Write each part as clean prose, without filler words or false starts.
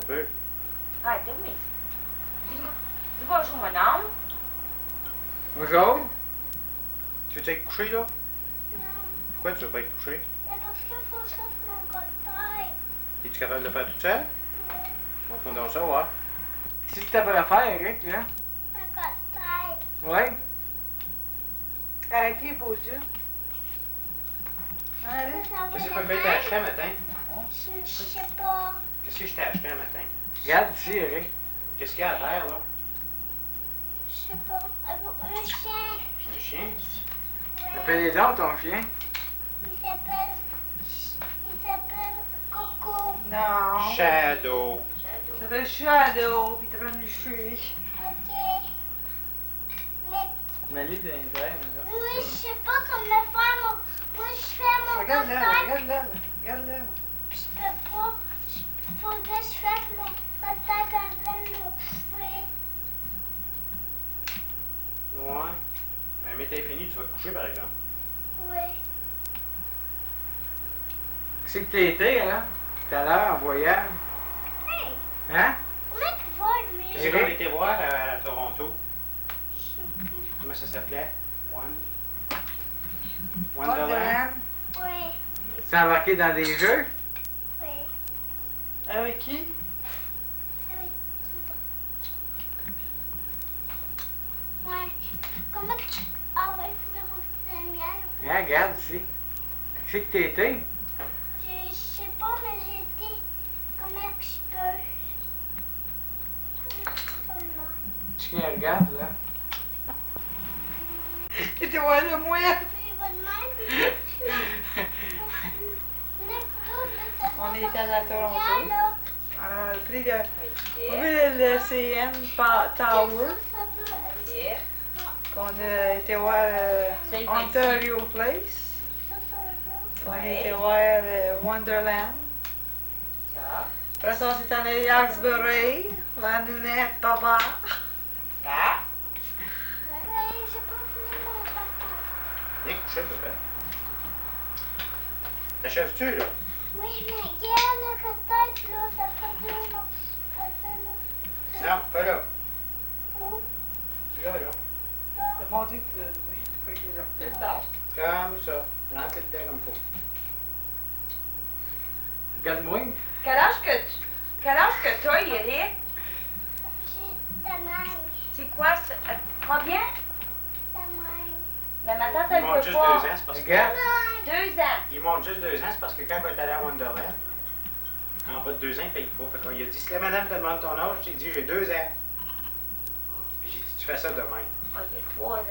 peu. Hi, Demis. Dis bonjour, mon homme. Bonjour. Tu veux être couché, là? Non. Pourquoi tu veux pas être couché? Mais parce qu'il faut que je fasse mon cocktail. Es-tu capable de le faire toute seule? Oui. Montre-moi donc ça, ouais. Qu'est-ce que t'as pas à faire, Eric, là? Un cocktail. Ouais? Avec qui, beau Dieu? Allez. Qu'est-ce que tu t'as acheté un matin? Je sais pas. Qu'est-ce que je t'ai acheté un matin? Regarde ici, Eric. Qu'est-ce qu'il y a à terre, là? Je sais pas. Un chien. Un chien? Oui. Appelle-les donc, ton chien. Il s'appelle Coco. Non. Shadow. Shadow. Ça fait Shadow, pis t'as pas de chérie. Ok. Mais Mais lui, dans les airs, là. moi, je sais pas comment faire mon... Moi, je fais mon Regarde-la, cocktail. regarde-la, regarde-la. Puis je peux pas. Faudrait que je fasse mon cocktail quand je le coucher. Ouais. Mais t'es fini, tu vas te coucher, par exemple. Oui. C'est que t'as été, hein? Tout à l'heure, en voyage. Hey, Hein? comment il va, lui? Qu'est-ce qu'on était voir à Toronto? Je sais plus. Comment ça s'appelait? Wonderland? Wonderland. Oui, C'est embarqué dans des jeux? oui. Avec qui? Avec qui donc? Ouais. Comment tu... Ah ouais, c'est le miel. Hein, regarde ici. C'est que t'as été? Je sais pas, mais j'ai été... Comment que je peux? Tu regarde, là. Et tu vois le moi? On est allé à Toronto. On a pris le, on a vu le CN Tower. Yeah. On a été voir Ontario Place. On a été voir Wonderland. Ça. Après ça, on s'est allé à Hawkesbury, la Ninette, papa. Ça. Viens coucher, peut-être. T'achèves-tu, là? Oui, mais regarde le cocktail, là, ça fait deux mots. Non, pas là. Où? Là, là. C'est mon Dieu que tu l'as dit. C'est pas qu'ils ont. C'est le bord. Comme ça. Rentre dedans comme il faut. Regarde-moi. Quel âge que tu as, Eric? J'ai de même. C'est quoi ça? Combien? De même. Mais ma tante, Il elle monte peut juste pas. 2 ans, c'est parce que... Regarde. 2 ans. Il monte juste 2 ans, c'est parce que quand il est allé à Wonderland, en bas de 2 ans, il paye pas. Fait qu'on lui a dit, si la madame te demande ton âge, j'ai dit, j'ai 2 ans. Puis j'ai dit, tu fais ça demain. Oh, il y a 3 ans.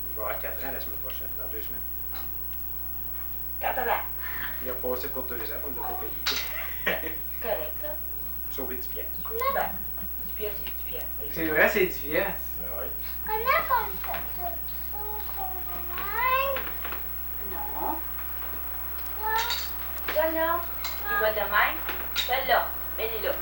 Il va avoir 4 ans la semaine prochaine, dans 2 semaines. 4 ans. Il a passé pour 2 ans, on ne l'a pas payé. C'est correct, ça? Sauvé 10 piastres. Ben, 10 piastres, c'est 10 piastres. C'est vrai, c'est 10 piastres. Oui. Comment qu'on fait ça? De même? Non. Ça? Celle-là, il va de même. Celle-là, mets-les là.